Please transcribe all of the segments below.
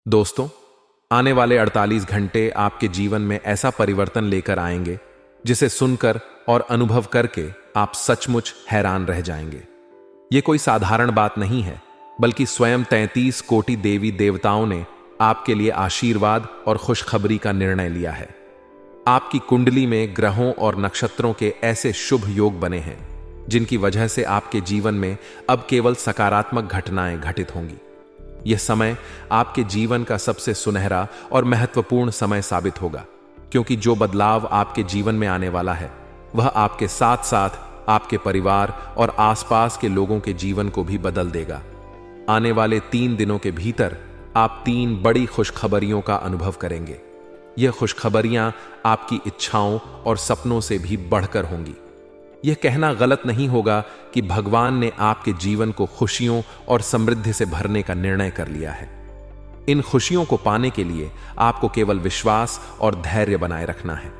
दोस्तों, आने वाले 48 घंटे आपके जीवन में ऐसा परिवर्तन लेकर आएंगे जिसे सुनकर और अनुभव करके आप सचमुच हैरान रह जाएंगे। ये कोई साधारण बात नहीं है, बल्कि स्वयं 33 कोटि देवी देवताओं ने आपके लिए आशीर्वाद और खुशखबरी का निर्णय लिया है। आपकी कुंडली में ग्रहों और नक्षत्रों के ऐसे शुभ योग बने हैं जिनकी वजह से आपके जीवन में अब केवल सकारात्मक घटनाएं घटित होंगी। यह समय आपके जीवन का सबसे सुनहरा और महत्वपूर्ण समय साबित होगा, क्योंकि जो बदलाव आपके जीवन में आने वाला है वह आपके साथ साथ आपके परिवार और आसपास के लोगों के जीवन को भी बदल देगा। आने वाले 3 दिनों के भीतर आप 3 बड़ी खुशखबरियों का अनुभव करेंगे। यह खुशखबरियां आपकी इच्छाओं और सपनों से भी बढ़कर होंगी। यह कहना गलत नहीं होगा कि भगवान ने आपके जीवन को खुशियों और समृद्धि से भरने का निर्णय कर लिया है। इन खुशियों को पाने के लिए आपको केवल विश्वास और धैर्य बनाए रखना है।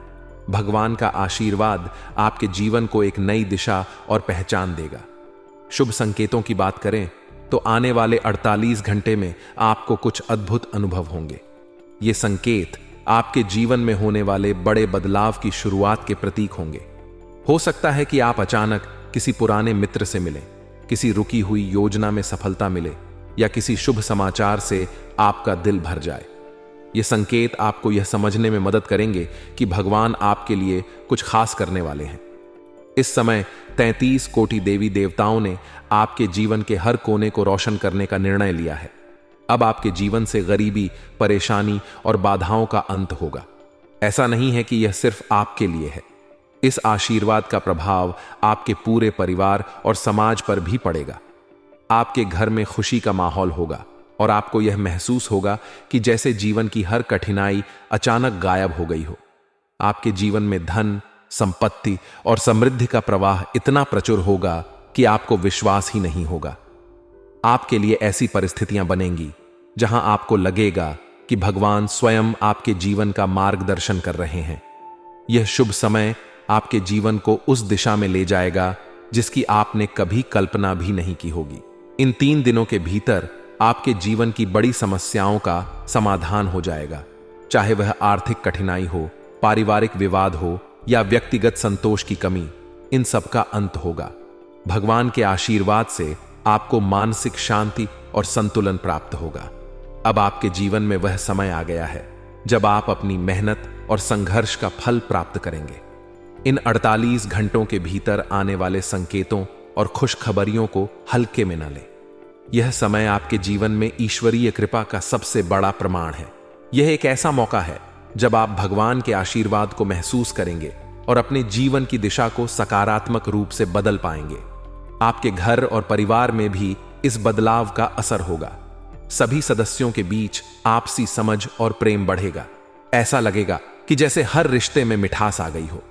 भगवान का आशीर्वाद आपके जीवन को एक नई दिशा और पहचान देगा। शुभ संकेतों की बात करें तो आने वाले 48 घंटे में आपको कुछ अद्भुत अनुभव होंगे। ये संकेत आपके जीवन में होने वाले बड़े बदलाव की शुरुआत के प्रतीक होंगे। हो सकता है कि आप अचानक किसी पुराने मित्र से मिलें, किसी रुकी हुई योजना में सफलता मिले या किसी शुभ समाचार से आपका दिल भर जाए। ये संकेत आपको यह समझने में मदद करेंगे कि भगवान आपके लिए कुछ खास करने वाले हैं। इस समय 33 कोटि देवी देवताओं ने आपके जीवन के हर कोने को रोशन करने का निर्णय लिया है। अब आपके जीवन से गरीबी, परेशानी और बाधाओं का अंत होगा। ऐसा नहीं है कि यह सिर्फ आपके लिए है। इस आशीर्वाद का प्रभाव आपके पूरे परिवार और समाज पर भी पड़ेगा। आपके घर में खुशी का माहौल होगा और आपको यह महसूस होगा कि जैसे जीवन की हर कठिनाई अचानक गायब हो गई हो। आपके जीवन में धन, संपत्ति और समृद्धि का प्रवाह इतना प्रचुर होगा कि आपको विश्वास ही नहीं होगा। आपके लिए ऐसी परिस्थितियां बनेंगी जहां आपको लगेगा कि भगवान स्वयं आपके जीवन का मार्गदर्शन कर रहे हैं। यह शुभ समय आपके जीवन को उस दिशा में ले जाएगा जिसकी आपने कभी कल्पना भी नहीं की होगी। इन 3 दिनों के भीतर आपके जीवन की बड़ी समस्याओं का समाधान हो जाएगा, चाहे वह आर्थिक कठिनाई हो, पारिवारिक विवाद हो या व्यक्तिगत संतोष की कमी। इन सब का अंत होगा। भगवान के आशीर्वाद से आपको मानसिक शांति और संतुलन प्राप्त होगा। अब आपके जीवन में वह समय आ गया है जब आप अपनी मेहनत और संघर्ष का फल प्राप्त करेंगे। इन 48 घंटों के भीतर आने वाले संकेतों और खुशखबरियों को हल्के में न लें। यह समय आपके जीवन में ईश्वरीय कृपा का सबसे बड़ा प्रमाण है। यह एक ऐसा मौका है जब आप भगवान के आशीर्वाद को महसूस करेंगे और अपने जीवन की दिशा को सकारात्मक रूप से बदल पाएंगे। आपके घर और परिवार में भी इस बदलाव का असर होगा। सभी सदस्यों के बीच आपसी समझ और प्रेम बढ़ेगा। ऐसा लगेगा कि जैसे हर रिश्ते में मिठास आ गई हो।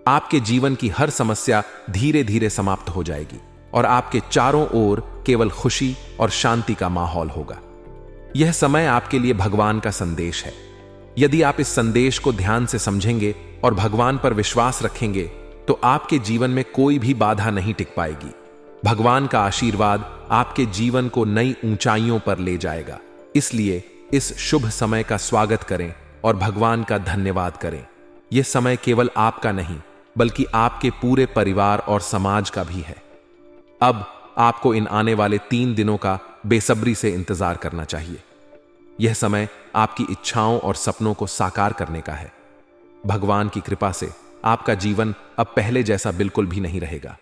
आपके जीवन की हर समस्या धीरे धीरे समाप्त हो जाएगी और आपके चारों ओर केवल खुशी और शांति का माहौल होगा। यह समय आपके लिए भगवान का संदेश है। यदि आप इस संदेश को ध्यान से समझेंगे और भगवान पर विश्वास रखेंगे तो आपके जीवन में कोई भी बाधा नहीं टिक पाएगी। भगवान का आशीर्वाद आपके जीवन को नई ऊंचाइयों पर ले जाएगा। इसलिए इस शुभ समय का स्वागत करें और भगवान का धन्यवाद करें। यह समय केवल आपका नहीं, बल्कि आपके पूरे परिवार और समाज का भी है। अब आपको इन आने वाले 3 दिनों का बेसब्री से इंतजार करना चाहिए। यह समय आपकी इच्छाओं और सपनों को साकार करने का है। भगवान की कृपा से आपका जीवन अब पहले जैसा बिल्कुल भी नहीं रहेगा।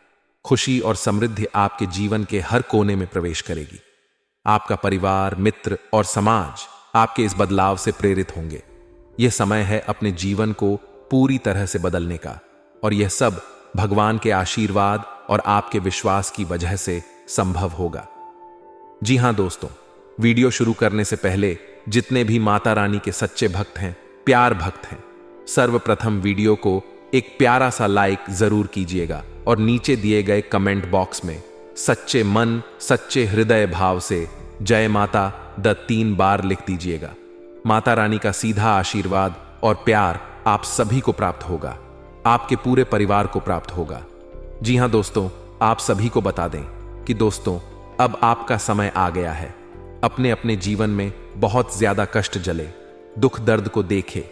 खुशी और समृद्धि आपके जीवन के हर कोने में प्रवेश करेगी। आपका परिवार, मित्र और समाज आपके इस बदलाव से प्रेरित होंगे। यह समय है अपने जीवन को पूरी तरह से बदलने का, और यह सब भगवान के आशीर्वाद और आपके विश्वास की वजह से संभव होगा। जी हां दोस्तों, वीडियो शुरू करने से पहले जितने भी माता रानी के सच्चे भक्त हैं, प्यार भक्त हैं, सर्वप्रथम वीडियो को एक प्यारा सा लाइक जरूर कीजिएगा और नीचे दिए गए कमेंट बॉक्स में सच्चे मन, सच्चे हृदय भाव से जय माता द 3 बार लिख दीजिएगा। माता रानी का सीधा आशीर्वाद और प्यार आप सभी को प्राप्त होगा, आपके पूरे परिवार को प्राप्त होगा। जी हां दोस्तों, आप सभी को बता दें कि दोस्तों अब आपका समय आ गया है। अपने अपने जीवन में बहुत ज्यादा कष्ट जले, दुख दर्द को देखे।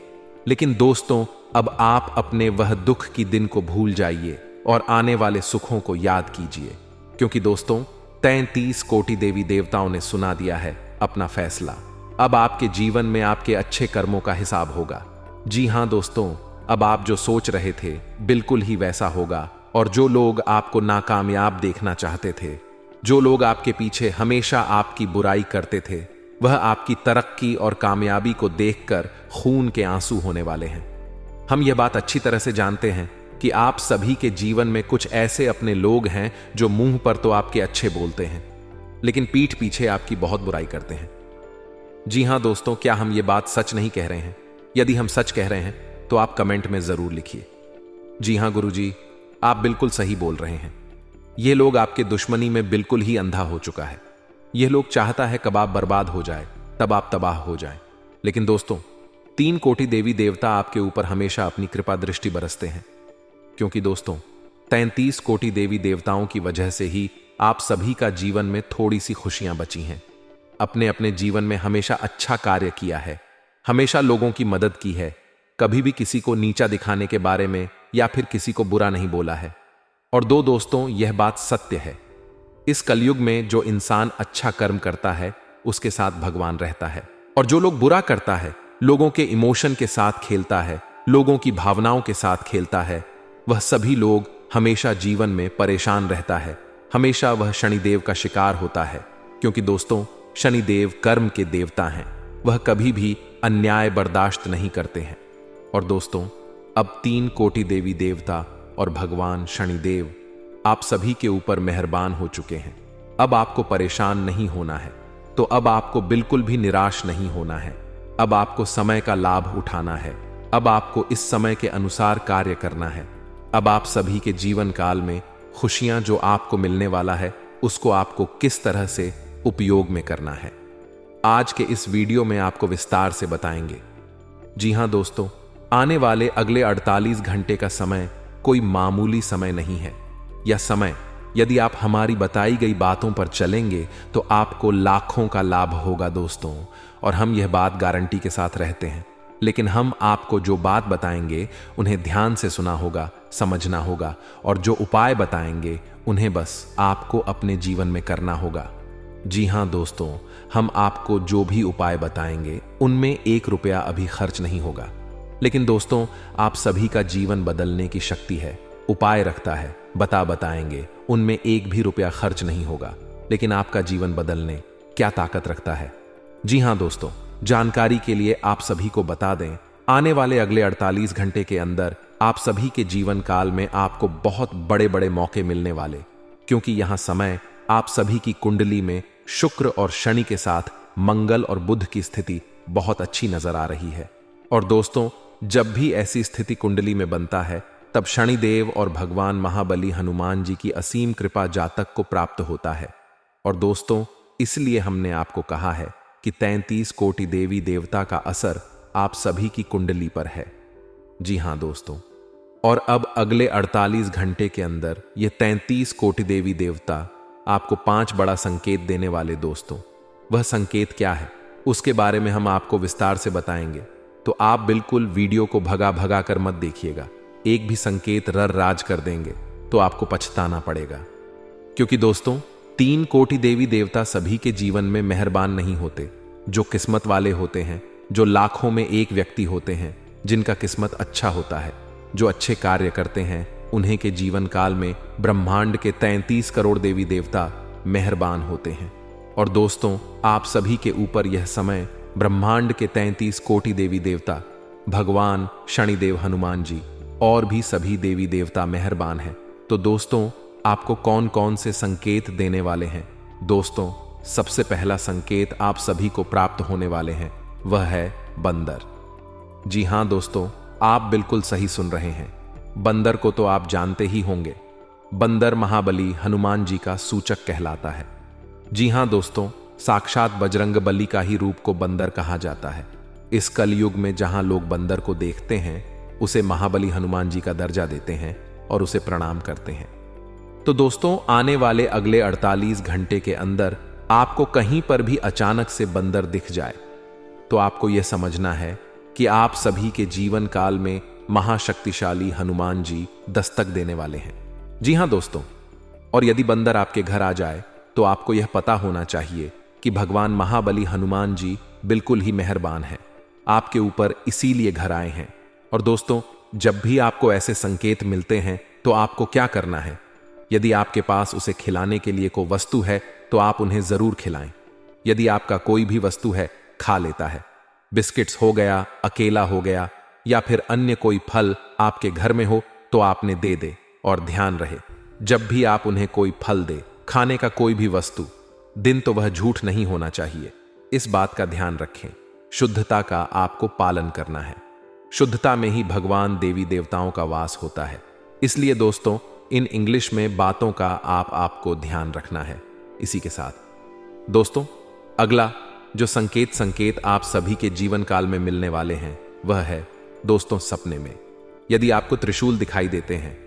लेकिन दोस्तों, अब आप अपने वह दुख की दिन को भूल जाइए और आने वाले सुखों को याद कीजिए, क्योंकि दोस्तों 33 कोटि देवी देवताओं ने सुना दिया है अपना फैसला। अब आपके जीवन में आपके अच्छे कर्मों का हिसाब होगा। जी हां दोस्तों, अब आप जो सोच रहे थे बिल्कुल ही वैसा होगा, और जो लोग आपको नाकामयाब देखना चाहते थे, जो लोग आपके पीछे हमेशा आपकी बुराई करते थे, वह आपकी तरक्की और कामयाबी को देखकर खून के आंसू होने वाले हैं। हम यह बात अच्छी तरह से जानते हैं कि आप सभी के जीवन में कुछ ऐसे अपने लोग हैं जो मुंह पर तो आपके अच्छे बोलते हैं, लेकिन पीठ पीछे आपकी बहुत बुराई करते हैं। जी हां दोस्तों, क्या हम ये बात सच नहीं कह रहे हैं? यदि हम सच कह रहे हैं तो आप कमेंट में जरूर लिखिए। जी हां गुरुजी, आप बिल्कुल सही बोल रहे हैं। ये लोग आपके दुश्मनी में बिल्कुल ही अंधा हो चुका है। यह लोग चाहता है कब आप बर्बाद हो जाए तब आप तबाह हो जाएं। लेकिन दोस्तों, 3 कोटि देवी देवता आपके ऊपर हमेशा अपनी कृपा दृष्टि बरसते हैं, क्योंकि दोस्तों 33 कोटि देवी देवताओं की वजह से ही आप सभी का जीवन में थोड़ी सी खुशियां बची हैं। अपने अपने जीवन में हमेशा अच्छा कार्य किया है, हमेशा लोगों की मदद की है, कभी भी किसी को नीचा दिखाने के बारे में या फिर किसी को बुरा नहीं बोला है। और दोस्तों, यह बात सत्य है। इस कलयुग में जो इंसान अच्छा कर्म करता है उसके साथ भगवान रहता है, और जो लोग बुरा करता है, लोगों के इमोशन के साथ खेलता है, लोगों की भावनाओं के साथ खेलता है, वह सभी लोग हमेशा जीवन में परेशान रहता है। हमेशा वह शनिदेव का शिकार होता है, क्योंकि दोस्तों शनिदेव कर्म के देवता हैं। वह कभी भी अन्याय बर्दाश्त नहीं करते हैं। और दोस्तों, अब 3 कोटि देवी देवता और भगवान शनिदेव आप सभी के ऊपर मेहरबान हो चुके हैं। अब आपको परेशान नहीं होना है, तो अब आपको बिल्कुल भी निराश नहीं होना है। अब आपको समय का लाभ उठाना है। अब आपको इस समय के अनुसार कार्य करना है। अब आप सभी के जीवन काल में खुशियां जो आपको मिलने वाला है, उसको आपको किस तरह से उपयोग में करना है, आज के इस वीडियो में आपको विस्तार से बताएंगे। जी हां दोस्तों, आने वाले अगले 48 घंटे का समय कोई मामूली समय नहीं है। यह समय, यदि आप हमारी बताई गई बातों पर चलेंगे तो आपको लाखों का लाभ होगा दोस्तों, और हम यह बात गारंटी के साथ रहते हैं। लेकिन हम आपको जो बात बताएंगे उन्हें ध्यान से सुना होगा, समझना होगा, और जो उपाय बताएंगे उन्हें बस आपको अपने जीवन में करना होगा। जी हां दोस्तों, हम आपको जो भी उपाय बताएंगे उनमें 1 रुपया अभी खर्च नहीं होगा। लेकिन दोस्तों, आप सभी का जीवन बदलने की शक्ति है, उपाय रखता है, बताएंगे, उनमें 1 भी रुपया खर्च नहीं होगा। लेकिन आपका जीवन बदलने क्या ताकत रखता है? जी हां दोस्तों, जानकारी के लिए आप सभी को बता दें, आने वाले अगले 48 घंटे के अंदर आप सभी के जीवन काल में आपको बहुत बड़े बड़े मौके मिलने वाले, क्योंकि यहां समय आप सभी की कुंडली में शुक्र और शनि के साथ मंगल और बुध की स्थिति बहुत अच्छी नजर आ रही है। और दोस्तों, जब भी ऐसी स्थिति कुंडली में बनता है, तब शनिदेव और भगवान महाबली हनुमान जी की असीम कृपा जातक को प्राप्त होता है। और दोस्तों, इसलिए हमने आपको कहा है कि 33 कोटि देवी देवता का असर आप सभी की कुंडली पर है। जी हां दोस्तों, और अब अगले 48 घंटे के अंदर ये 33 कोटि देवी देवता आपको 5 बड़ा संकेत देने वाले दोस्तों। वह संकेत क्या है उसके बारे में हम आपको विस्तार से बताएंगे, तो आप बिल्कुल वीडियो को भगा कर मत देखिएगा। एक भी संकेत राज कर देंगे तो आपको पछताना पड़ेगा, क्योंकि दोस्तों 3 कोटि देवी देवता सभी के जीवन में मेहरबान नहीं होते। जो किस्मत वाले होते हैं, जो लाखों में एक व्यक्ति होते हैं जिनका किस्मत अच्छा होता है, जो अच्छे कार्य करते हैं, उन्हें के जीवन काल में ब्रह्मांड के 33 करोड़ देवी देवता मेहरबान होते हैं। और दोस्तों, आप सभी के ऊपर यह समय ब्रह्मांड के 33 कोटि देवी देवता, भगवान शनिदेव, हनुमान जी और भी सभी देवी देवता मेहरबान हैं। तो दोस्तों, आपको कौन कौन से संकेत देने वाले हैं? दोस्तों, सबसे पहला संकेत आप सभी को प्राप्त होने वाले हैं, वह है बंदर। जी हां दोस्तों, आप बिल्कुल सही सुन रहे हैं। बंदर को तो आप जानते ही होंगे। बंदर महाबली हनुमान जी का सूचक कहलाता है। जी हां दोस्तों, साक्षात बजरंगबली का ही रूप को बंदर कहा जाता है। इस कलयुग में जहां लोग बंदर को देखते हैं, उसे महाबली हनुमान जी का दर्जा देते हैं और उसे प्रणाम करते हैं। तो दोस्तों, आने वाले अगले 48 घंटे के अंदर आपको कहीं पर भी अचानक से बंदर दिख जाए तो आपको यह समझना है कि आप सभी के जीवन काल में महाशक्तिशाली हनुमान जी दस्तक देने वाले हैं। जी हां दोस्तों, और यदि बंदर आपके घर आ जाए तो आपको यह पता होना चाहिए कि भगवान महाबली हनुमान जी बिल्कुल ही मेहरबान हैं, आपके ऊपर इसीलिए घर आए हैं। और दोस्तों, जब भी आपको ऐसे संकेत मिलते हैं तो आपको क्या करना है? यदि आपके पास उसे खिलाने के लिए कोई वस्तु है तो आप उन्हें जरूर खिलाएं। यदि आपका कोई भी वस्तु है खा लेता है, बिस्किट्स हो गया, अकेला हो गया, या फिर अन्य कोई फल आपके घर में हो, तो आपने दे दे। और ध्यान रहे, जब भी आप उन्हें कोई फल दे, खाने का कोई भी वस्तु, दिन तो वह झूठ नहीं होना चाहिए। इस बात का ध्यान रखें। शुद्धता का आपको पालन करना है। शुद्धता में ही भगवान देवी देवताओं का वास होता है। इसलिए दोस्तों, इन इंग्लिश में बातों का आपको ध्यान रखना है। इसी के साथ दोस्तों, अगला जो संकेत आप सभी के जीवन काल में मिलने वाले हैं वह है दोस्तों सपने में। यदि आपको त्रिशूल दिखाई देते हैं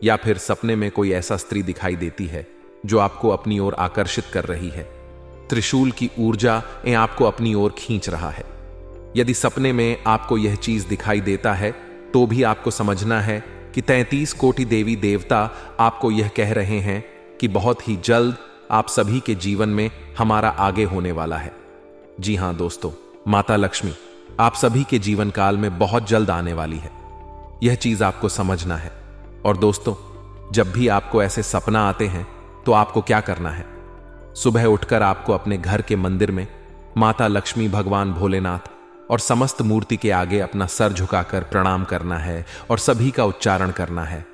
या फिर सपने में कोई ऐसा स्त्री दिखाई देती है जो आपको अपनी ओर आकर्षित कर रही है, त्रिशूल की ऊर्जा आपको अपनी ओर खींच रहा है। यदि सपने में आपको यह चीज दिखाई देता है तो भी आपको समझना है कि 33 कोटि देवी देवता आपको यह कह रहे हैं कि बहुत ही जल्द आप सभी के जीवन में हमारा आगे होने वाला है। जी हां दोस्तों, माता लक्ष्मी आप सभी के जीवन काल में बहुत जल्द आने वाली है। यह चीज आपको समझना है। और दोस्तों, जब भी आपको ऐसे सपना आते हैं तो आपको क्या करना है? सुबह उठकर आपको अपने घर के मंदिर में माता लक्ष्मी, भगवान भोलेनाथ और समस्त मूर्ति के आगे अपना सर झुकाकर प्रणाम करना है और सभी का उच्चारण करना है।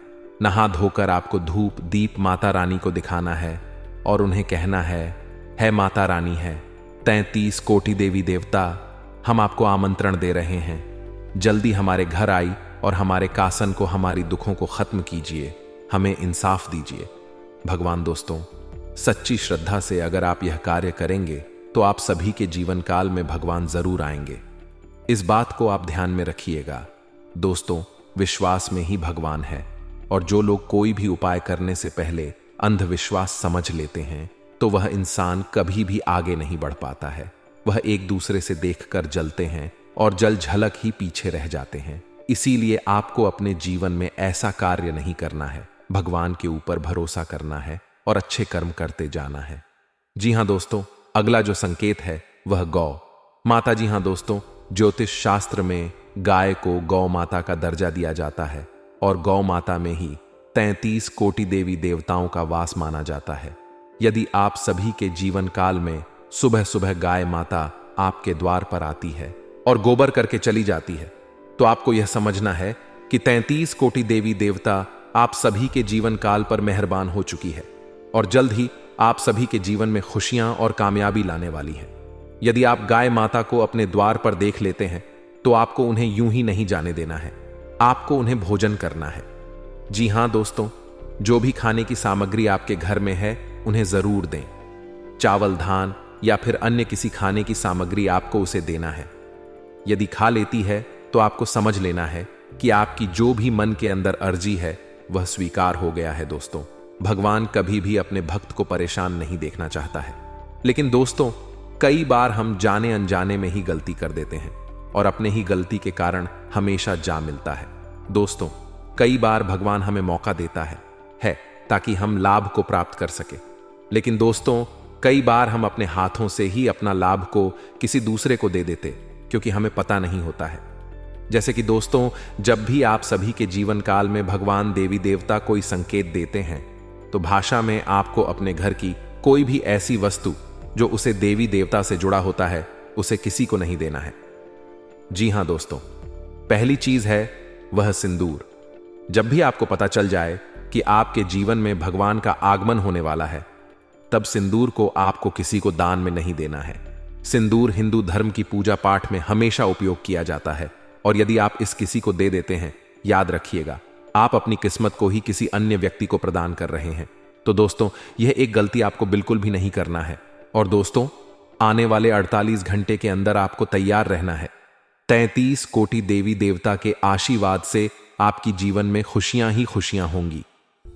नहा धोकर आपको धूप दीप माता रानी को दिखाना है और उन्हें कहना है माता रानी है, 33 कोटि देवी देवता हम आपको आमंत्रण दे रहे हैं, जल्दी हमारे घर आई और हमारे कासन को, हमारी दुखों को खत्म कीजिए, हमें इंसाफ दीजिए। भगवान दोस्तों, सच्ची श्रद्धा से अगर आप यह कार्य करेंगे तो आप सभी के जीवन काल में भगवान जरूर आएंगे। इस बात को आप ध्यान में रखिएगा। दोस्तों, विश्वास में ही भगवान है, और जो लोग कोई भी उपाय करने से पहले अंधविश्वास समझ लेते हैं तो वह इंसान कभी भी आगे नहीं बढ़ पाता है। वह एक दूसरे से देखकर जलते हैं और जल झलक ही पीछे रह जाते हैं। इसीलिए आपको अपने जीवन में ऐसा कार्य नहीं करना है। भगवान के ऊपर भरोसा करना है और अच्छे कर्म करते जाना है। जी हां दोस्तों, अगला जो संकेत है वह गौ माता। जी हां दोस्तों, ज्योतिष शास्त्र में गाय को गौ माता का दर्जा दिया जाता है और गौ माता में ही 33 कोटि देवी देवताओं का वास माना जाता है। यदि आप सभी के जीवन काल में सुबह सुबह गाय माता आपके द्वार पर आती है और गोबर करके चली जाती है, तो आपको यह समझना है कि 33 कोटि देवी देवता आप सभी के जीवन काल पर मेहरबान हो चुकी है और जल्द ही आप सभी के जीवन में खुशियां और कामयाबी लाने वाली है। यदि आप गाय माता को अपने द्वार पर देख लेते हैं तो आपको उन्हें यूं ही नहीं जाने देना है, आपको उन्हें भोजन करना है। जी हां दोस्तों, जो भी खाने की सामग्री आपके घर में है उन्हें जरूर दें। चावल, धान या फिर अन्य किसी खाने की सामग्री आपको उसे देना है। यदि खा लेती है तो आपको समझ लेना है कि आपकी जो भी मन के अंदर अर्जी है वह स्वीकार हो गया है। दोस्तों, भगवान कभी भी अपने भक्त को परेशान नहीं देखना चाहता है। लेकिन दोस्तों, कई बार हम जाने अनजाने में ही गलती कर देते हैं और अपने ही गलती के कारण हमेशा जा मिलता है। दोस्तों, कई बार भगवान हमें मौका देता है ताकि हम लाभ को प्राप्त कर सके। लेकिन दोस्तों, कई बार हम अपने हाथों से ही अपना लाभ को किसी दूसरे को दे देते क्योंकि हमें पता नहीं होता है। जैसे कि दोस्तों, जब भी आप सभी के जीवन काल में भगवान देवी देवता कोई संकेत देते हैं तो भाषा में आपको अपने घर की कोई भी ऐसी वस्तु जो उसे देवी देवता से जुड़ा होता है उसे किसी को नहीं देना है। जी हां दोस्तों, पहली चीज है वह सिंदूर। जब भी आपको पता चल जाए कि आपके जीवन में भगवान का आगमन होने वाला है, तब सिंदूर को आपको किसी को दान में नहीं देना है। सिंदूर हिंदू धर्म की पूजा पाठ में हमेशा उपयोग किया जाता है और यदि आप इस किसी को दे देते हैं, याद रखिएगा आप अपनी किस्मत को ही किसी अन्य व्यक्ति को प्रदान कर रहे हैं। तो दोस्तों, यह एक गलती आपको बिल्कुल भी नहीं करना है। और दोस्तों, आने वाले 48 घंटे के अंदर आपको तैयार रहना है। 33 कोटि देवी देवता के आशीर्वाद से आपकी जीवन में खुशियां ही खुशियां होंगी।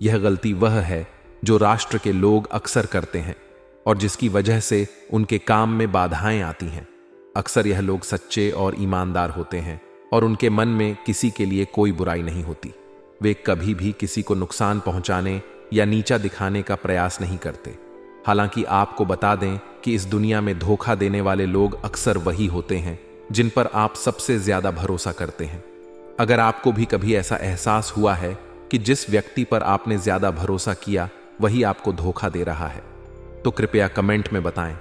यह गलती वह है जो राष्ट्र के लोग अक्सर करते हैं और जिसकी वजह से उनके काम में बाधाएं आती हैं। अक्सर यह लोग सच्चे और ईमानदार होते हैं और उनके मन में किसी के लिए कोई बुराई नहीं होती। वे कभी भी किसी को नुकसान पहुंचाने या नीचा दिखाने का प्रयास नहीं करते। हालांकि आपको बता दें कि इस दुनिया में धोखा देने वाले लोग अक्सर वही होते हैं जिन पर आप सबसे ज्यादा भरोसा करते हैं। अगर आपको भी कभी ऐसा एहसास हुआ है कि जिस व्यक्ति पर आपने ज्यादा भरोसा किया वही आपको धोखा दे रहा है, तो कृपया कमेंट में बताएं।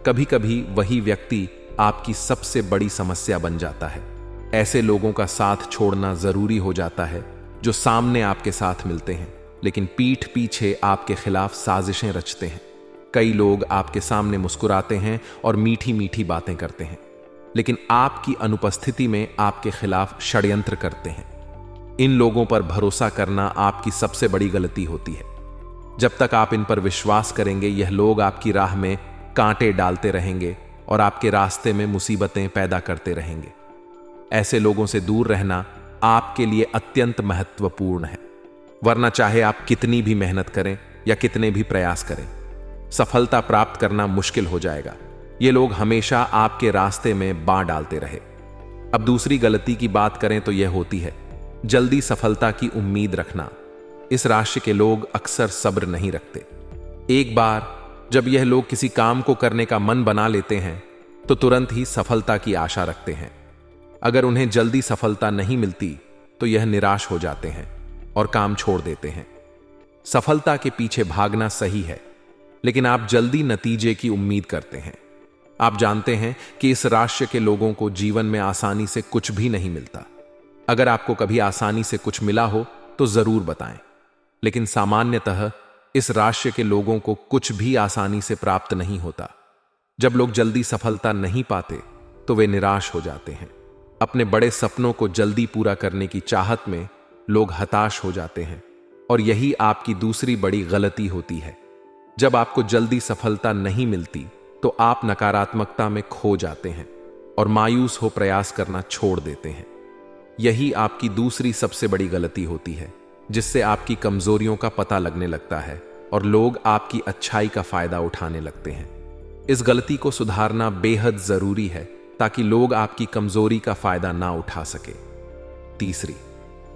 कभी कभी वही व्यक्ति आपकी सबसे बड़ी समस्या बन जाता है। ऐसे लोगों का साथ छोड़ना जरूरी हो जाता है जो सामने आपके साथ मिलते हैं लेकिन पीठ पीछे आपके खिलाफ साजिशें रचते हैं। कई लोग आपके सामने मुस्कुराते हैं और मीठी मीठी बातें करते हैं, लेकिन आपकी अनुपस्थिति में आपके खिलाफ षड्यंत्र करते हैं। इन लोगों पर भरोसा करना आपकी सबसे बड़ी गलती होती है। जब तक आप इन पर विश्वास करेंगे, यह लोग आपकी राह में कांटे डालते रहेंगे और आपके रास्ते में मुसीबतें पैदा करते रहेंगे। ऐसे लोगों से दूर रहना आपके लिए अत्यंत महत्वपूर्ण है, वरना चाहे आप कितनी भी मेहनत करें या कितने भी प्रयास करें, सफलता प्राप्त करना मुश्किल हो जाएगा। ये लोग हमेशा आपके रास्ते में बाँ डालते रहे। अब दूसरी गलती की बात करें तो यह होती है जल्दी सफलता की उम्मीद रखना। इस राशि के लोग अक्सर सब्र नहीं रखते। एक बार जब यह लोग किसी काम को करने का मन बना लेते हैं तो तुरंत ही सफलता की आशा रखते हैं। अगर उन्हें जल्दी सफलता नहीं मिलती तो यह निराश हो जाते हैं और काम छोड़ देते हैं। सफलता के पीछे भागना सही है, लेकिन आप जल्दी नतीजे की उम्मीद करते हैं। आप जानते हैं कि इस राशि के लोगों को जीवन में आसानी से कुछ भी नहीं मिलता। अगर आपको कभी आसानी से कुछ मिला हो तो जरूर बताएं, लेकिन सामान्यतः इस राशि के लोगों को कुछ भी आसानी से प्राप्त नहीं होता। जब लोग जल्दी सफलता नहीं पाते तो वे निराश हो जाते हैं। अपने बड़े सपनों को जल्दी पूरा करने की चाहत में लोग हताश हो जाते हैं और यही आपकी दूसरी बड़ी गलती होती है। जब आपको जल्दी सफलता नहीं मिलती तो आप नकारात्मकता में खो जाते हैं और मायूस हो प्रयास करना छोड़ देते हैं। यही आपकी दूसरी सबसे बड़ी गलती होती है, जिससे आपकी कमजोरियों का पता लगने लगता है और लोग आपकी अच्छाई का फायदा उठाने लगते हैं। इस गलती को सुधारना बेहद जरूरी है ताकि लोग आपकी कमजोरी का फायदा ना उठा सके। तीसरी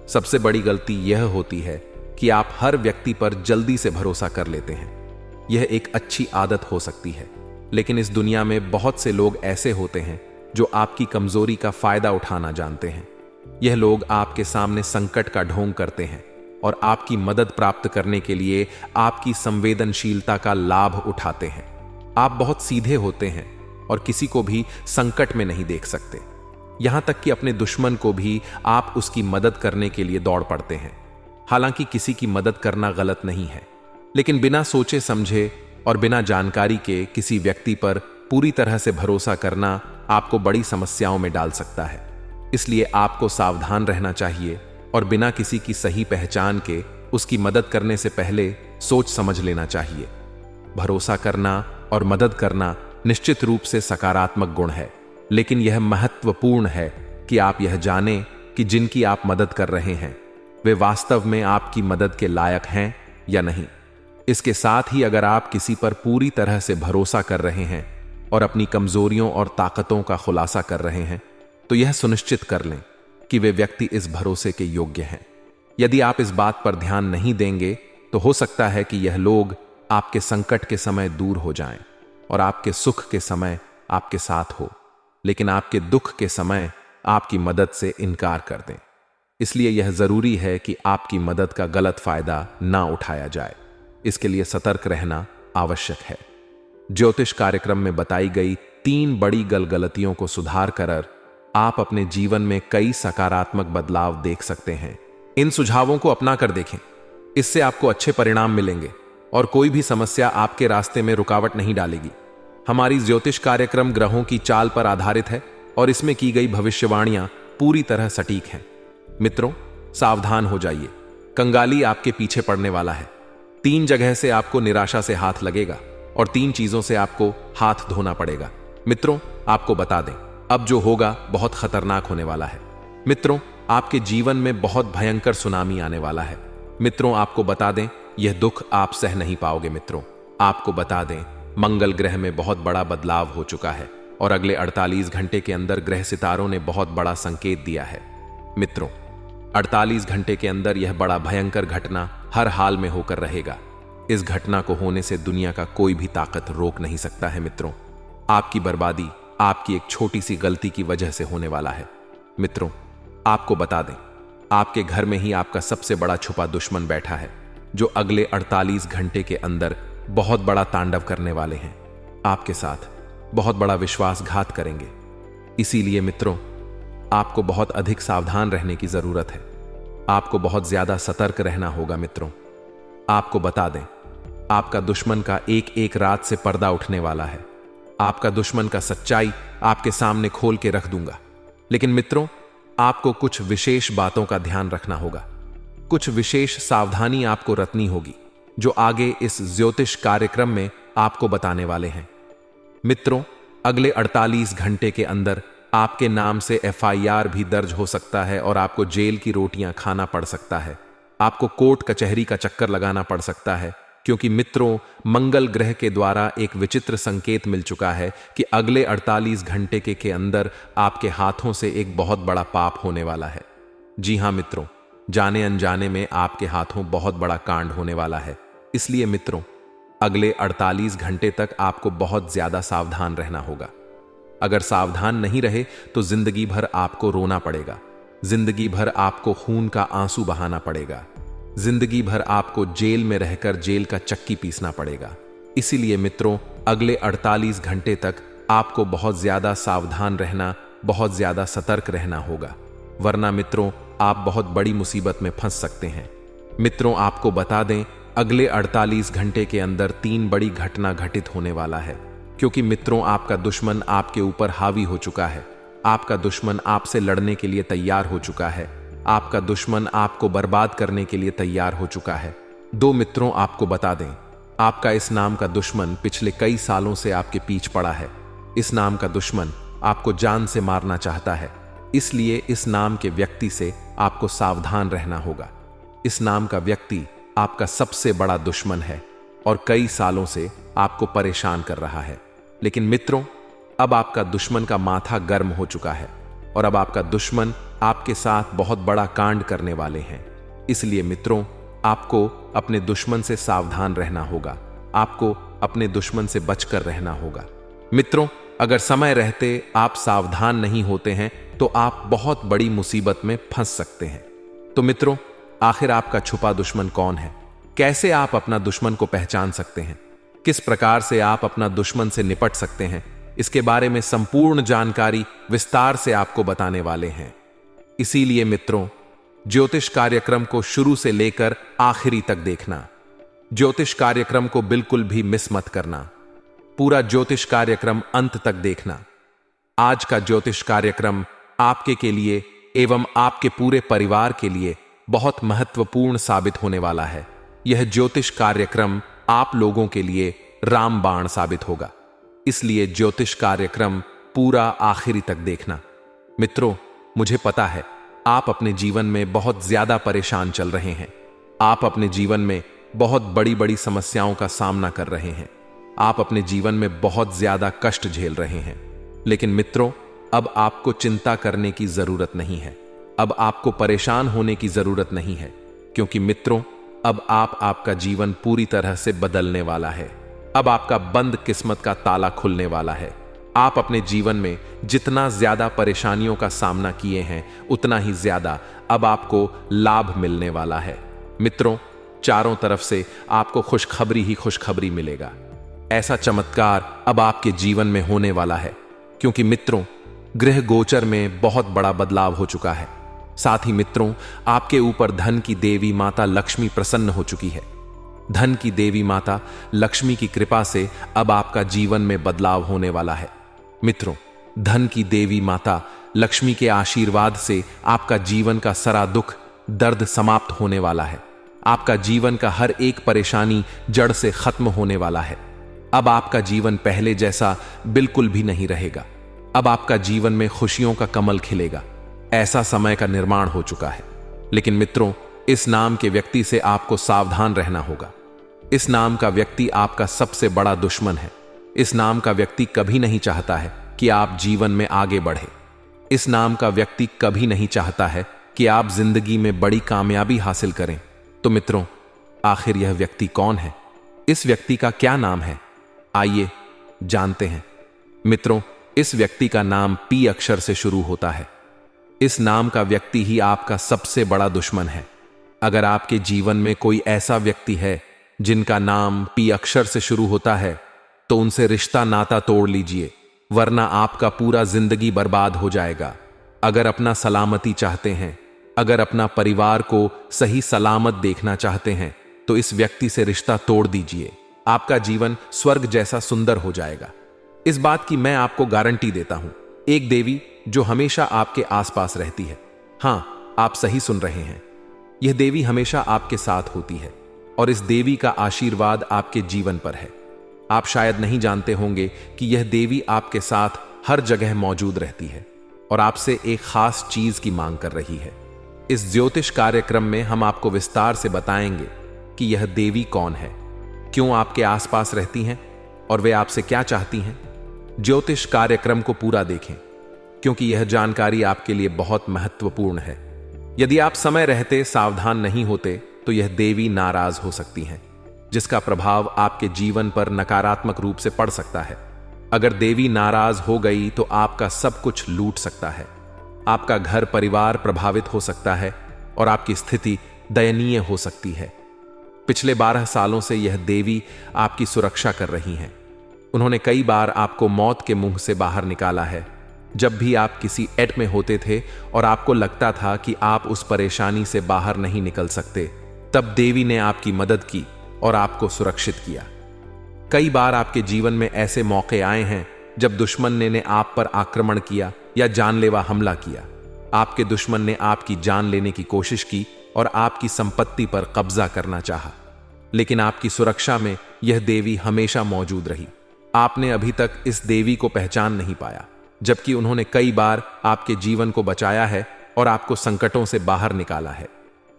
सबसे बड़ी गलती यह होती है कि आप हर व्यक्ति पर जल्दी से भरोसा कर लेते हैं। यह एक अच्छी आदत हो सकती है, लेकिन इस दुनिया में बहुत से लोग ऐसे होते हैं जो आपकी कमजोरी का फायदा उठाना जानते हैं। यह लोग आपके सामने संकट का ढोंग करते हैं और आपकी मदद प्राप्त करने के लिए आपकी संवेदनशीलता का लाभ उठाते हैं। आप बहुत सीधे होते हैं और किसी को भी संकट में नहीं देख सकते। यहां तक कि अपने दुश्मन को भी आप उसकी मदद करने के लिए दौड़ पड़ते हैं। हालांकि किसी की मदद करना गलत नहीं है, लेकिन बिना सोचे समझे और बिना जानकारी के किसी व्यक्ति पर पूरी तरह से भरोसा करना आपको बड़ी समस्याओं में डाल सकता है। इसलिए आपको सावधान रहना चाहिए और बिना किसी की सही पहचान के उसकी मदद करने से पहले सोच समझ लेना चाहिए। भरोसा करना और मदद करना निश्चित रूप से सकारात्मक गुण है, लेकिन यह महत्वपूर्ण है कि आप यह जानें कि जिनकी आप मदद कर रहे हैं वे वास्तव में आपकी मदद के लायक हैं या नहीं। इसके साथ ही अगर आप किसी पर पूरी तरह से भरोसा कर रहे हैं और अपनी कमजोरियों और ताकतों का खुलासा कर रहे हैं, तो यह सुनिश्चित कर लें कि वे व्यक्ति इस भरोसे के योग्य हैं। यदि आप इस बात पर ध्यान नहीं देंगे तो हो सकता है कि यह लोग आपके संकट के समय दूर हो जाएं और आपके सुख के समय आपके साथ हो, लेकिन आपके दुख के समय आपकी मदद से इनकार कर दें। इसलिए यह जरूरी है कि आपकी मदद का गलत फायदा ना उठाया जाए। इसके लिए सतर्क रहना आवश्यक है। ज्योतिष कार्यक्रम में बताई गई 3 बड़ी गलतियों को सुधार कर आप अपने जीवन में कई सकारात्मक बदलाव देख सकते हैं। इन सुझावों को अपना कर देखें, इससे आपको अच्छे परिणाम मिलेंगे और कोई भी समस्या आपके रास्ते में रुकावट नहीं डालेगी। हमारी ज्योतिष कार्यक्रम ग्रहों की चाल पर आधारित है और इसमें की गई भविष्यवाणियां पूरी तरह सटीक हैं। मित्रों, सावधान हो जाइए, कंगाली आपके पीछे पड़ने वाला है। 3 जगह से आपको निराशा से हाथ लगेगा और 3 चीजों से आपको हाथ धोना पड़ेगा। मित्रों, आपको बता दें, अब जो होगा बहुत खतरनाक होने वाला है। मित्रों, आपके जीवन में बहुत भयंकर सुनामी आने वाला है। मित्रों, आपको बता दें, यह दुख आप सह नहीं पाओगे। मित्रों, आपको बता दें, मंगल ग्रह में बहुत बड़ा बदलाव हो चुका है। और अगले 48 घंटे के अंदर ग्रह सितारों ने बहुत बड़ा संकेत दिया है। मित्रों, 48 घंटे के अंदर यह बड़ा भयंकर घटना हर हाल में होकर रहेगा। इस घटना को होने से दुनिया का कोई भी ताकत रोक नहीं सकता है। मित्रों, आपकी बर्बादी आपकी एक छोटी सी गलती की वजह से होने वाला है। मित्रों, आपको बता दें, आपके घर में ही आपका सबसे बड़ा छुपा दुश्मन बैठा है, जो अगले 48 घंटे के अंदर बहुत बड़ा तांडव करने वाले हैं। आपके साथ बहुत बड़ा विश्वासघात करेंगे। इसीलिए मित्रों, आपको बहुत अधिक सावधान रहने की जरूरत है। आपको बहुत ज्यादा सतर्क रहना होगा। मित्रों, आपको बता दें, आपका दुश्मन का एक एक रात से पर्दा उठने वाला है। आपका दुश्मन का सच्चाई आपके सामने खोल के रख दूंगा। लेकिन मित्रों, आपको कुछ विशेष बातों का ध्यान रखना होगा। कुछ विशेष सावधानी आपको रखनी होगी, जो आगे इस ज्योतिष कार्यक्रम में आपको बताने वाले हैं। मित्रों, अगले 48 घंटे के अंदर आपके नाम से FIR भी दर्ज हो सकता है और आपको जेल की रोटियां खाना पड़ सकता है। आपको कोर्ट कचहरी का चक्कर लगाना पड़ सकता है, क्योंकि मित्रों, मंगल ग्रह के द्वारा एक विचित्र संकेत मिल चुका है कि अगले 48 घंटे के अंदर आपके हाथों से एक बहुत बड़ा पाप होने वाला है। जी हां मित्रों, जाने अनजाने में आपके हाथों बहुत बड़ा कांड होने वाला है। इसलिए मित्रों, अगले 48 घंटे तक आपको बहुत ज्यादा सावधान रहना होगा। अगर सावधान नहीं रहे तो जिंदगी भर आपको रोना पड़ेगा। जिंदगी भर आपको खून का आंसू बहाना पड़ेगा। जिंदगी भर आपको जेल में रहकर जेल का चक्की पीसना पड़ेगा। इसीलिए मित्रों, अगले 48 घंटे तक आपको बहुत ज्यादा सावधान रहना, बहुत ज्यादा सतर्क रहना होगा, वरना मित्रों आप बहुत बड़ी मुसीबत में फंस सकते हैं। मित्रों, आपको बता दें, अगले 48 घंटे के अंदर 3 बड़ी घटना घटित होने वाला है, क्योंकि मित्रों आपका दुश्मन आपके ऊपर हावी हो चुका है। आपका दुश्मन आपसे लड़ने के लिए तैयार हो चुका है। आपका दुश्मन आपको बर्बाद करने के लिए तैयार हो चुका है। मित्रों, आपको बता दें, आपका इस नाम का दुश्मन पिछले कई सालों से आपके पीछे पड़ा है। इस नाम का दुश्मन आपको जान से मारना चाहता है। इसलिए इस नाम के व्यक्ति से आपको सावधान रहना होगा। इस नाम का व्यक्ति आपका सबसे बड़ा दुश्मन है और कई सालों से आपको परेशान कर रहा है। लेकिन मित्रों, अब आपका दुश्मन का माथा गर्म हो चुका है और अब आपका दुश्मन आपके साथ बहुत बड़ा कांड करने वाले हैं। इसलिए मित्रों, आपको अपने दुश्मन से सावधान रहना होगा। आपको अपने दुश्मन से बचकर रहना होगा। मित्रों, अगर समय रहते आप सावधान नहीं होते हैं तो आप बहुत बड़ी मुसीबत में फंस सकते हैं। तो मित्रों, आखिर आपका छुपा दुश्मन कौन है? कैसे आप अपना दुश्मन को पहचान सकते हैं? किस प्रकार से आप अपना दुश्मन से निपट सकते हैं? इसके बारे में संपूर्ण जानकारी विस्तार से आपको बताने वाले हैं। इसीलिए मित्रों, ज्योतिष कार्यक्रम को शुरू से लेकर आखिरी तक देखना। ज्योतिष कार्यक्रम को बिल्कुल भी मिस मत करना। पूरा ज्योतिष कार्यक्रम अंत तक देखना। आज का ज्योतिष कार्यक्रम आपके के लिए एवं आपके पूरे परिवार के लिए बहुत महत्वपूर्ण साबित होने वाला है। यह ज्योतिष कार्यक्रम आप लोगों के लिए रामबाण साबित होगा। इसलिए ज्योतिष कार्यक्रम पूरा आखिरी तक देखना। मित्रों, मुझे पता है आप अपने जीवन में बहुत ज्यादा परेशान चल रहे हैं। आप अपने जीवन में बहुत बड़ी बड़ी समस्याओं का सामना कर रहे हैं। आप अपने जीवन में बहुत ज्यादा कष्ट झेल रहे हैं। लेकिन मित्रों, अब आपको चिंता करने की जरूरत नहीं है। अब आपको परेशान होने की जरूरत नहीं है, क्योंकि मित्रों, अब आपका जीवन पूरी तरह से बदलने वाला है। अब आपका बंद किस्मत का ताला खुलने वाला है। आप अपने जीवन में जितना ज्यादा परेशानियों का सामना किए हैं, उतना ही ज्यादा अब आपको लाभ मिलने वाला है। मित्रों, चारों तरफ से आपको खुशखबरी ही खुशखबरी मिलेगा। ऐसा चमत्कार अब आपके जीवन में होने वाला है, क्योंकि मित्रों, ग्रह गोचर में बहुत बड़ा बदलाव हो चुका है। साथ ही मित्रों, आपके ऊपर धन की देवी माता लक्ष्मी प्रसन्न हो चुकी है। धन की देवी माता लक्ष्मी की कृपा से अब आपका जीवन में बदलाव होने वाला है। मित्रों, धन की देवी माता लक्ष्मी के आशीर्वाद से आपका जीवन का सारा दुख दर्द समाप्त होने वाला है। आपका जीवन का हर एक परेशानी जड़ से खत्म होने वाला है। अब आपका जीवन पहले जैसा बिल्कुल भी नहीं रहेगा। अब आपका जीवन में खुशियों का कमल खिलेगा। ऐसा समय का निर्माण हो चुका है। लेकिन मित्रों, इस नाम के व्यक्ति से आपको सावधान रहना होगा। इस नाम का व्यक्ति आपका सबसे बड़ा दुश्मन है। इस नाम का व्यक्ति कभी नहीं चाहता है कि आप जीवन में आगे बढ़े। इस नाम का व्यक्ति कभी नहीं चाहता है कि आप जिंदगी में बड़ी कामयाबी हासिल करें। तो मित्रों, आखिर यह व्यक्ति कौन है? इस व्यक्ति का क्या नाम है? आइए जानते हैं। मित्रों, इस व्यक्ति का नाम पी अक्षर से शुरू होता है। इस नाम का व्यक्ति ही आपका सबसे बड़ा दुश्मन है। अगर आपके जीवन में कोई ऐसा व्यक्ति है जिनका नाम पी अक्षर से शुरू होता है, तो उनसे रिश्ता नाता तोड़ लीजिए, वरना आपका पूरा जिंदगी बर्बाद हो जाएगा। अगर अपना सलामती चाहते हैं, अगर अपना परिवार को सही सलामत देखना चाहते हैं, तो इस व्यक्ति से रिश्ता तोड़ दीजिए। आपका जीवन स्वर्ग जैसा सुंदर हो जाएगा। इस बात की मैं आपको गारंटी देता हूं। एक देवी जो हमेशा आपके आसपास रहती है। हां, आप सही सुन रहे हैं। यह देवी हमेशा आपके साथ होती है और इस देवी का आशीर्वाद आपके जीवन पर है। आप शायद नहीं जानते होंगे कि यह देवी आपके साथ हर जगह मौजूद रहती है और आपसे एक खास चीज की मांग कर रही है। इस ज्योतिष कार्यक्रम में हम आपको विस्तार से बताएंगे कि यह देवी कौन है, क्यों आपके आसपास रहती हैं और वे आपसे क्या चाहती हैं। ज्योतिष कार्यक्रम को पूरा देखें, क्योंकि यह जानकारी आपके लिए बहुत महत्वपूर्ण है। यदि आप समय रहते सावधान नहीं होते, तो यह देवी नाराज हो सकती हैं, जिसका प्रभाव आपके जीवन पर नकारात्मक रूप से पड़ सकता है। अगर देवी नाराज हो गई तो आपका सब कुछ लूट सकता है। आपका घर परिवार प्रभावित हो सकता है और आपकी स्थिति दयनीय हो सकती है। पिछले 12 सालों से यह देवी आपकी सुरक्षा कर रही हैं। उन्होंने कई बार आपको मौत के मुंह से बाहर निकाला है। जब भी आप किसी एट में होते थे और आपको लगता था कि आप उस परेशानी से बाहर नहीं निकल सकते, तब देवी ने आपकी मदद की और आपको सुरक्षित किया। कई बार आपके जीवन में ऐसे मौके आए हैं जब दुश्मन ने आप पर आक्रमण किया या जानलेवा हमला किया। आपके दुश्मन ने आपकी जान लेने की कोशिश की और आपकी संपत्ति पर कब्जा करना चाहा, लेकिन आपकी सुरक्षा में यह देवी हमेशा मौजूद रही। आपने अभी तक इस देवी को पहचान नहीं पाया, जबकि उन्होंने कई बार आपके जीवन को बचाया है और आपको संकटों से बाहर निकाला है।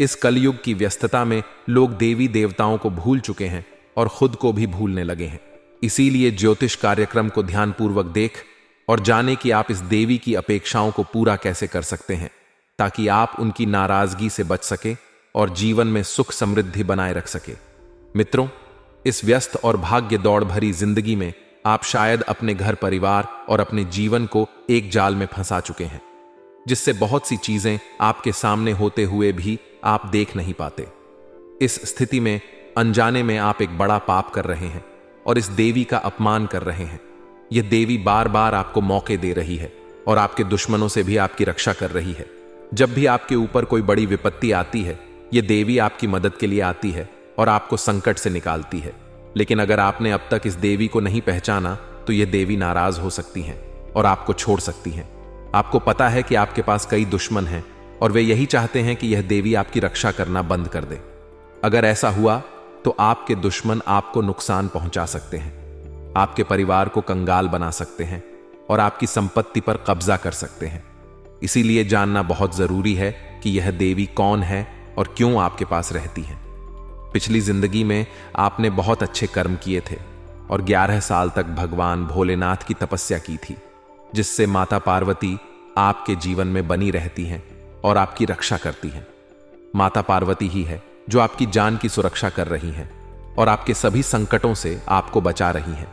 इस कलयुग की व्यस्तता में लोग देवी देवताओं को भूल चुके हैं और खुद को भी भूलने लगे हैं। इसीलिए ज्योतिष कार्यक्रम को ध्यानपूर्वक देख और जाने कि आप इस देवी की अपेक्षाओं को पूरा कैसे कर सकते हैं, ताकि आप उनकी नाराजगी से बच सके और जीवन में सुख समृद्धि बनाए रख सके। मित्रों, इस व्यस्त और भाग्य दौड़ भरी जिंदगी में आप शायद अपने घर परिवार और अपने जीवन को एक जाल में फंसा चुके हैं, जिससे बहुत सी चीजें आपके सामने होते हुए भी आप देख नहीं पाते। इस स्थिति में अनजाने में आप एक बड़ा पाप कर रहे हैं और इस देवी का अपमान कर रहे हैं। यह देवी बार बार आपको मौके दे रही है और आपके दुश्मनों से भी आपकी रक्षा कर रही है। जब भी आपके ऊपर कोई बड़ी विपत्ति आती है, यह देवी आपकी मदद के लिए आती है और आपको संकट से निकालती है। लेकिन अगर आपने अब तक इस देवी को नहीं पहचाना, तो यह देवी नाराज हो सकती हैं और आपको छोड़ सकती हैं। आपको पता है कि आपके पास कई दुश्मन हैं और वे यही चाहते हैं कि यह देवी आपकी रक्षा करना बंद कर दे। अगर ऐसा हुआ तो आपके दुश्मन आपको नुकसान पहुंचा सकते हैं, आपके परिवार को कंगाल बना सकते हैं और आपकी संपत्ति पर कब्जा कर सकते हैं। इसीलिए जानना बहुत जरूरी है कि यह देवी कौन है और क्यों आपके पास रहती है। पिछली जिंदगी में आपने बहुत अच्छे कर्म किए थे और 11 साल तक भगवान भोलेनाथ की तपस्या की थी, जिससे माता पार्वती आपके जीवन में बनी रहती हैं और आपकी रक्षा करती हैं। माता पार्वती ही है जो आपकी जान की सुरक्षा कर रही हैं और आपके सभी संकटों से आपको बचा रही हैं।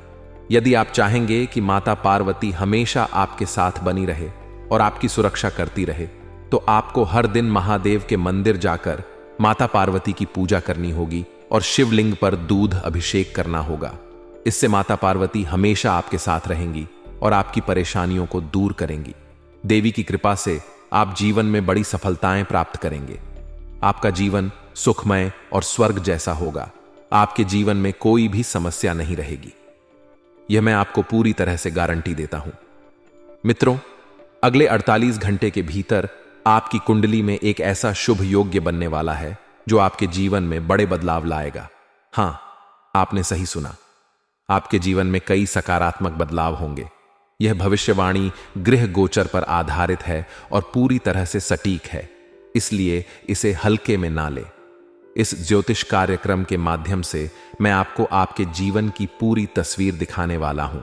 यदि आप चाहेंगे कि माता पार्वती हमेशा आपके साथ बनी रहे और आपकी सुरक्षा करती रहे, तो आपको हर दिन महादेव के मंदिर जाकर माता पार्वती की पूजा करनी होगी और शिवलिंग पर दूध अभिषेक करना होगा। इससे माता पार्वती हमेशा आपके साथ रहेंगी और आपकी परेशानियों को दूर करेंगी। देवी की कृपा से आप जीवन में बड़ी सफलताएं प्राप्त करेंगे। आपका जीवन सुखमय और स्वर्ग जैसा होगा। आपके जीवन में कोई भी समस्या नहीं रहेगी। यह मैं आपको पूरी तरह से गारंटी देता हूं। मित्रों, अगले 48 घंटे के भीतर आपकी कुंडली में एक ऐसा शुभ योग्य बनने वाला है जो आपके जीवन में बड़े बदलाव लाएगा। हां, आपने सही सुना। आपके जीवन में कई सकारात्मक बदलाव होंगे। यह भविष्यवाणी गृह गोचर पर आधारित है और पूरी तरह से सटीक है, इसलिए इसे हल्के में ना ले। इस ज्योतिष कार्यक्रम के माध्यम से मैं आपको आपके जीवन की पूरी तस्वीर दिखाने वाला हूं।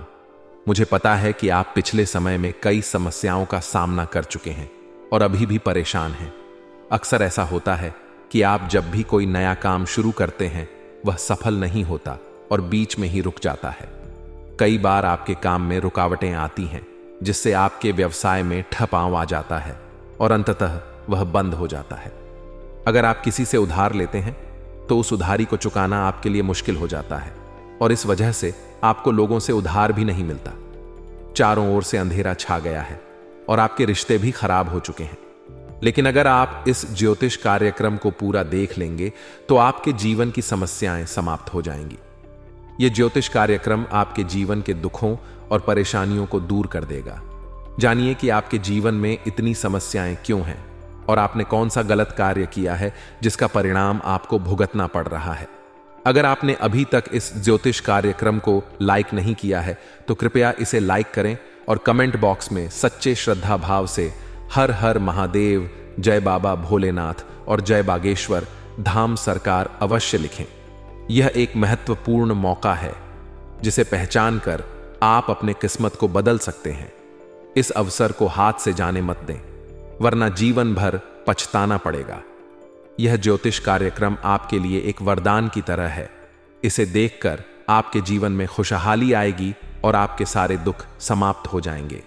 मुझे पता है कि आप पिछले समय में कई समस्याओं का सामना कर चुके हैं और अभी भी परेशान हैं। अक्सर ऐसा होता है कि आप जब भी कोई नया काम शुरू करते हैं वह सफल नहीं होता और बीच में ही रुक जाता है। कई बार आपके काम में रुकावटें आती हैं जिससे आपके व्यवसाय में ठपांव आ जाता है और अंततः वह बंद हो जाता है। अगर आप किसी से उधार लेते हैं तो उस उधारी को चुकाना आपके लिए मुश्किल हो जाता है और इस वजह से आपको लोगों से उधार भी नहीं मिलता। चारों ओर से अंधेरा छा गया है और आपके रिश्ते भी खराब हो चुके हैं। लेकिन अगर आप इस ज्योतिष कार्यक्रम को पूरा देख लेंगे तो आपके जीवन की समस्याएं समाप्त हो जाएंगी। यह ज्योतिष कार्यक्रम आपके जीवन के दुखों और परेशानियों को दूर कर देगा। जानिए कि आपके जीवन में इतनी समस्याएं क्यों हैं और आपने कौन सा गलत कार्य किया है जिसका परिणाम आपको भुगतना पड़ रहा है। अगर आपने अभी तक इस ज्योतिष कार्यक्रम को लाइक नहीं किया है तो कृपया इसे लाइक करें और कमेंट बॉक्स में सच्चे श्रद्धा भाव से हर हर महादेव, जय बाबा भोलेनाथ और जय बागेश्वर धाम सरकार अवश्य लिखें। यह एक महत्वपूर्ण मौका है जिसे पहचान कर आप अपने किस्मत को बदल सकते हैं। इस अवसर को हाथ से जाने मत दें, वरना जीवन भर पछताना पड़ेगा। यह ज्योतिष कार्यक्रम आपके लिए एक वरदान की तरह है। इसे देखकर आपके जीवन में खुशहाली आएगी और आपके सारे दुख समाप्त हो जाएंगे।